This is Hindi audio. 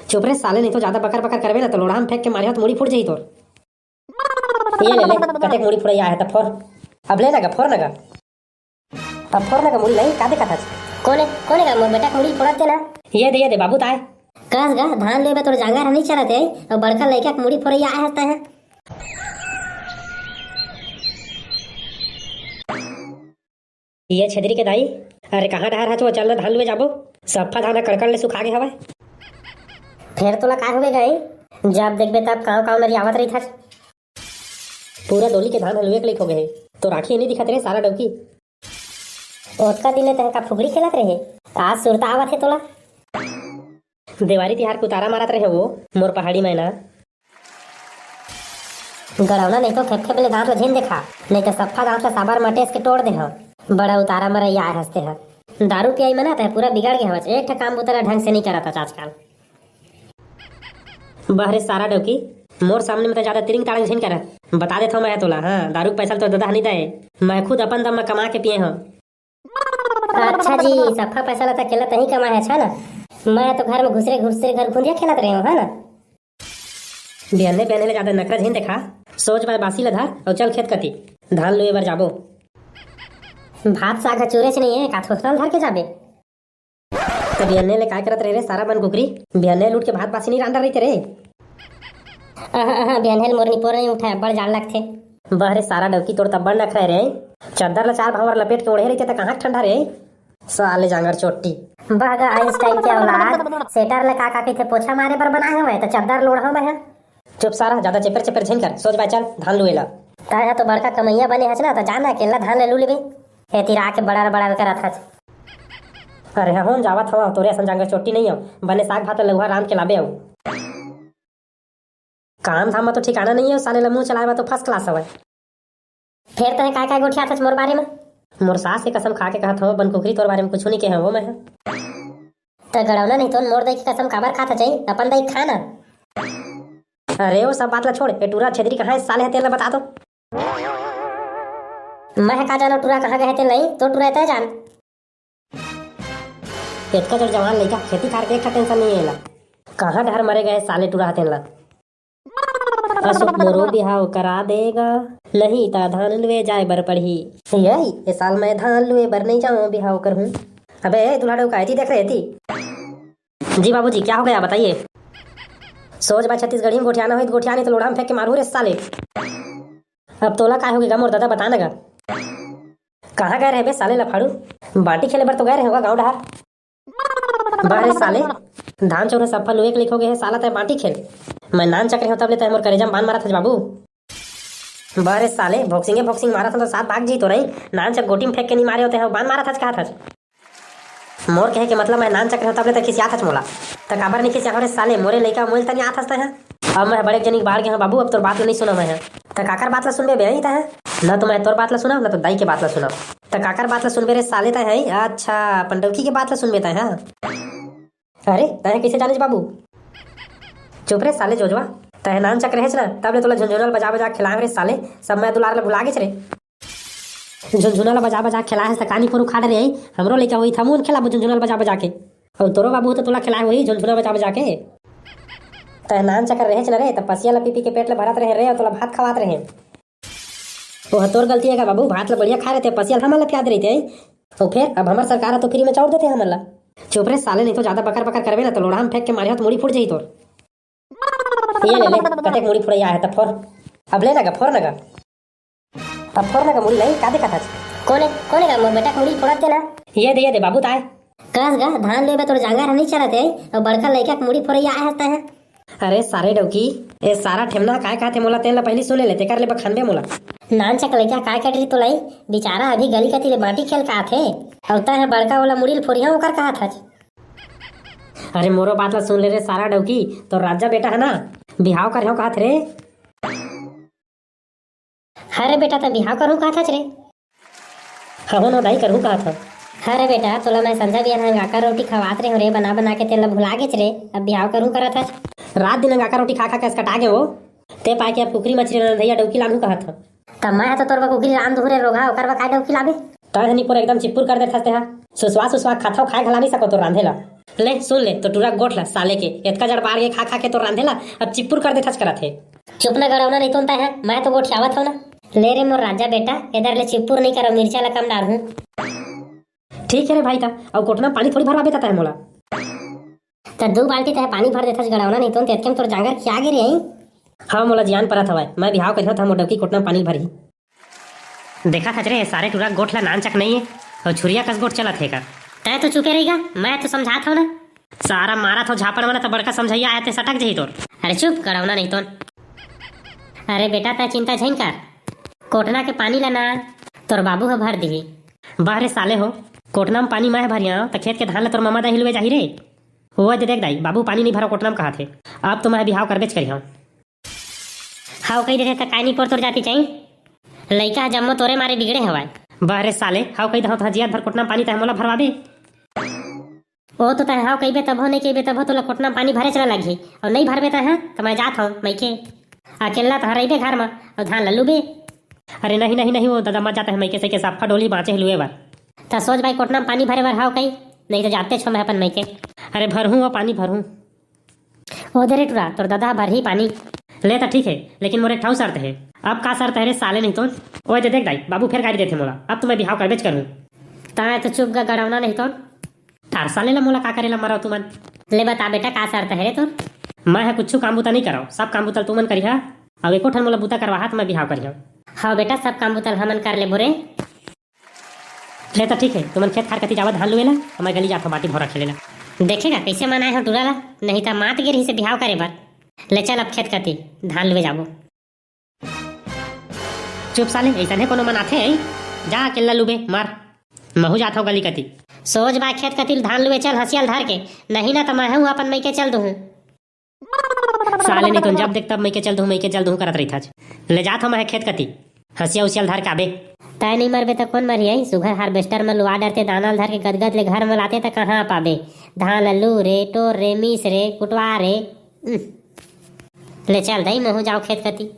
चुप रे साले, नहीं तो ज्यादा बकर बकर करबे ना तो लोढ़ा में फेंक के मारे तो मुड़ी फूट जाई तोर। ये ले ले, कतेक मुड़ी फुड़ैया है त फोर। अब ले लगा फोर लगा। अब फोर लगा मुड़ी नहीं का देखा था। कोने का मोर बेटा मुड़ी फोड़त ना। ये दे बाबू ताए। कस गा धान लेबे तोर जांगर नहीं चलत है और बड़का लइका के मुड़ी फोड़ैया आए हस्ता है। ये छेदरी के दाई, अरे कहाँ डहर है तो चल धान लुए जाबो। सफा धाना कड़कड़ ले सुखा गे हवे। फिर तोला का होबे गई, जब देखबे तब काव मेरी आवत रही था। पूरा डोली के धान हलवे के लिख हो गए तो राखी नहीं दिखत रहे सारा डौकी। ओतका दिने तह का फुगड़ी खेलत रहे, आज सुरता आवत है तोला। देवारी तिहार कुतारा मारत रहे वो मोर पहाड़ी में ना। गड़ौना नहीं तो खेप खेप ले दांत झीन देखा, नहीं तो सफा दांत ला साबर मटेस के तोड़ दे ह। बड़ा उतारा मरैया हंसते है। दारू पियाई मना तो पूरा बिगाड़ के हवच, एक ठा काम बुतरा ढंग से नहीं करता आजकल। बहरे सारा डौकी मोर सामने में तो ज्यादा तिरिंग ताड़ंग झिन कर बता देता हूँ मैं तोला। हाँ दारू के पैसा तो ददा नहीं दे, मैं खुद अपन दम में कमा के पिए हूँ। अच्छा जी, सफा पैसा ला तो खेलत नहीं कमाए अच्छा ना। मैं तो घर में घुसरे घुसरे घर घुंदिया खेलत रहे हूँ है ना। बिहने पहने ले ज्यादा नखरा झिन देखा, सोच बाय बासी ला धर और चल खेत कती धान लुए बर जाबो। भात साग चूरे से नहीं है का थोसरल धर के जाबे। तो बिहने ले काय करत रहे रे सारा बन कुकरी, बिहने लूट के भात बासी नहीं रांडा रही रे। बिहने मोरनी पोर नहीं उठाया, बड़ जाल लगथे। बहरे सारा डौकी तोड़ तब बड़ नखरा रे, चद्दर ला चार भावर लपेट के ओढ़े रही तो कहाँ ठंडा रे साले जांगर चोटी। बगा आइंस्टाइन के औलाद, सेटर ला का कहते पोछा मारे पर बनाए हुए तो चद्दर लोढ़ा में है। चुप सारा, ज्यादा चेपर चेपर झिन कर, सोच बाय चल धान लुए ला। ताया तो बड़का कमैया बने हच ना, तो जाना अकेला धान ले लू लेबे। हे तिरा के बड़ा बड़ा करत हच। अरे हम जावत हवा तोरे असन जांगर चोटी नहीं हो, बने साग भात लउहा राम के लाबे हो। काम धाम में तो ठिकाना नहीं है, साले ला मुंह चलाए तो फर्स्ट क्लास हवे। फिर तहे काय गोठिया हच मोर बारे में। मोर सास के कसम खा के कहत हूँ बन कुकरी तोर बारे में कुछ नहीं के है वो मैं है। तो गड़ौना नहीं तो मोर दई की कसम काबर खाता चाहिए, अपन दई खाना। अरे वो सब बात ला छोड़, ये टूरा छेदरी कहाँ है साले है तेल बता दो। मैं का जानो टूरा कहाँ गए थे, नहीं तो टूरा तय जान। इतना जब जवान लड़का खेती खार के एक टेंशन नहीं है, कहाँ डहर मरे गए साले टूरा हतेन ला। अशोक मोरो बिहाव करा देगा, नहीं ता धान लुए जाए बर पढ़ी। यही ये साल मैं धान लुए बर नहीं जाऊँ बिहाव करूँ। अबे दूल्हा डोका थी देख रहे थी। जी बाबूजी क्या हो गया बताइए। सोच बा छत्तीसगढ़ी में गोठियाना हुई गोठियानी तो लोढ़ा में फेंक के मारू रे साले। अब तोला काय होगी मोर दादा बताना गा। कहाँ गए रहे बे साले लफाड़ू, बाटी खेले बर तो गए रहे होगा गाँव डहार। बारे साले धान चौरे सफा लुए के लिखोगे है साला तय बाटी खेल। मैं नान चक्र हूँ तब ले तय मोर करेजा बांध मारा था बाबू। बारे साले बॉक्सिंग मारा था तो साथ भाग जी तो रही, नान चक गोटी में फेंक के नहीं मारे होते हैं बांध मारा था कहा था। मोर कहे के मतलब मैं नान चक्र हूँ तब ले तक खिसिया था मोला, तो काबर नहीं खिसिया रे साले मोरे लइका मोल तनी आत हंसते हैं। अब मैं बड़े जनी बाहर गया बाबू, अब तोर बात नहीं सुना मैं है तो काकर बात ला सुनबे बे है ना, तो मैं तोर बात ला सुना ना तो दाई के बात ला सुना, तो काकर बात ला सुनबे रे साले तय है। अच्छा पंडौकी के बात ला सुनबे तय है। अरे तय कैसे जाने बाबू, चुप रे साले जोजवा, तय नान चक्र है ना तब ले तोला झुनझुनल बजा बजा खिलाए रे साले, सब मैं दुलार ला भुला गे रे। झुनझुनल बजा बजा खिलाए है कानी पर उखाड़ रे, हमरो लइका वही थमून खिलाबो झुनझुनल बजा बजा के, और तोरो बाबू तो तोला खिलाए वही झुनझुनल बजा बजा के। तय नान चक्कर रहे न रे तब पसिया ला पी के पेट ला भरत रहे रे और तोला भात खवात रहे। वो तोर गलती है का बाबू, भात ला बढ़िया खा रहे थे, पसिया हम ला प्याद रही थे और फिर अब हमार सरकार तो फ्री में चौड़ देते हमला। चुप रे साले, नहीं तो ज्यादा बकर बकर करबे ना तो लोढ़ा में फेंक के मारे तो मुड़ी फूट जाई तोर। ये ले ले कतेक मुड़ी फुड़ैया है त फोर। अब ले लगा फोर लगा। अब फोर लगा मुड़ी नहीं का देखा था। कोने का मोर बेटा मुड़ी फोड़त ना। ये दे बाबू ताए। कस गा धान लेबे तोर जांगर नहीं चलत है और बड़का लइका के मुड़ी फोड़ैया आए हस्ता है। अरे सारे डौकी ए सारा ठेमना काय कहते मोला तेल ला पहली सुन ले तेकर ले बखानबे मोला। नान चक लइका काय कट रही तो लाई, बेचारा अभी गली कती ले बाटी खेल का थे और तय बड़का वाला मुड़ी फोड़िया ओकर कहा था। अरे मोरो बात ला सुन ले रे सारा डौकी, तो राजा बेटा है ना बिहाव कर कहा थे रे। अरे बेटा तो बिहाव करूँ कहा था रे। हाँ ना दाई करूँ कहा था। अरे बेटा तोला मैं संझा बिहान गाका रोटी खवात रहे हो रे, बना बना के तेल भुला गे रे, अब बिहाव करूँ करा था। रात दिन गाका रोटी खा खा के कटा गए वो, ते पाए के अब कुकरी मछली रंधैया डौकी लानू कहा था। तब मैं तो तोर कुकरी राम धुरे रोगा ओकर का डौकी लाबे। तय हनी पूरा एकदम चिप्पुर कर देते हैं, सुसवा खाता खाए खला नहीं सको तो रांधेला। ले सुन ले तो टूरा गोठ ला साले के इतना जड़ बाढ़ के खा खा के तो रांधेला अब चिप्पुर कर देथस करा थे। चुप ना गड़ौना नहीं तो है, मैं तो गोठ आवत हो ना। ले रे मोर राजा बेटा, इधर ले चिप्पुर नहीं करो, मिर्चा ला कम डाल हूँ। ठीक है रे भाई था, अब कोटना पानी थोड़ी भरवा देता है मोला। तो 2 बाल्टी तय पानी भर देथस गड़ौना नहीं तो तेतके में तोर जांगर क्या गिरे आई। हाँ मोला जियान परत हवाय, मैं बिहाव करियो था मोडकी कोटना पानी भरी। देखा था रे सारे टूरा गोठ ला नान चक नहीं है और छुरिया कस गोठ चला थे का। तय तो चुपे रहेगा, मैं तो समझात हो ना। सारा मारा तो झापड़ वाला तो बड़का समझैया आया ते सटक जही तोर। अरे चुप गड़ौना नहीं तो। अरे बेटा तय चिंता झइन कर, कोटना के पानी ला ना तोर बाबू ह भर दी। बाहरे साले हो, कोटना में पानी मैं भरिया तो खेत के धान ला तोर मामा दा हिलवे जाही रे। हुआ देख दाई बाबू पानी नहीं भरा कोटना में कहा थे, अब तो मैं बिहाव कर बेच करिया। हाउ कही देते त कानी पर तोर जाती चाहिए, लइका जम्मो तोरे मारे बिगड़े हवाय। बाहरे साले हाउ कही दहो हजिया भर कोटना पानी तय मोला भरवा दे। ओ तो तय हाउ कहिबे तब हो, नहीं कहिबे तब हो, तोला कोटना पानी भरे चला लगी और नहीं भरबे त है तो मैं जात हूँ मैके अकेला तो हरइबे घर में और धान लल्लूबे। अरे नहीं नहीं नहीं, वो दादा मत जाता है मैके से के साफा डोली बाँचे हिलुए बार। तो सोच भाई कोटना पानी भरे बार हाउ कही, नहीं तो जाते छो मैं अपन मैके। अरे भरहूँ वो पानी भरहूँ। ओ दे रे टुरा तोर दादा भर ही पानी। ले तो ठीक है, लेकिन मोरे ठाउ शर्त है। अब का शर्त है रे साले नहीं तो। ओए देख दाई बाबू फिर गाड़ी देते मोला, अब तो मैं बिहाव कर बेच करूँ। ता तो चुप गा गड़ौना नहीं तो। तार साले ला मोला का करेला मरा तू मन। ले बता बेटा का शर्त है रे तोर। मैं है कुछ काम बुता नहीं कराओ, सब काम बुतल तू मन करिहा, अब एको ठन मोला बुता करवा तो मैं बिहाव करिहा। हाँ बेटा सब काम बुतल हमन कर ले बोरे। ले तो ठीक है, तुमन खेत खार कती जावा धान लुएला और मैं गली जाता बाटी भौरा खेलेला। देखेगा कैसे मनाए हो टूरा ला, नहीं तो मात गिर ही से बिहाव करे बर। ले चल अब खेत कती धान लुए जाबो। चुप साले, ऐसा है कोनो मन आथे जा अकेला लुबे मार, महू जाता हूँ गली कती। सोच बा खेत कती धान लुए चल हसियाल धर के, नहीं ना तो मैं हूँ अपन मैके चल दूँ। साले नहीं तो जब देख तब मैके चल दूँ करत रही था। ले जात हूँ मैं खेत कती हसिया उसियल धर के आबे। तय नहीं मरबे तो कौन मरी आई, सुघर हार्वेस्टर में लुआ डरते दाना धर के गदगद ले घर में लाते तो कहाँ पाबे। धान लल्लू रे टोर रे मीस रे कुटवा रे। ले चल दई महू जाओ खेत कती।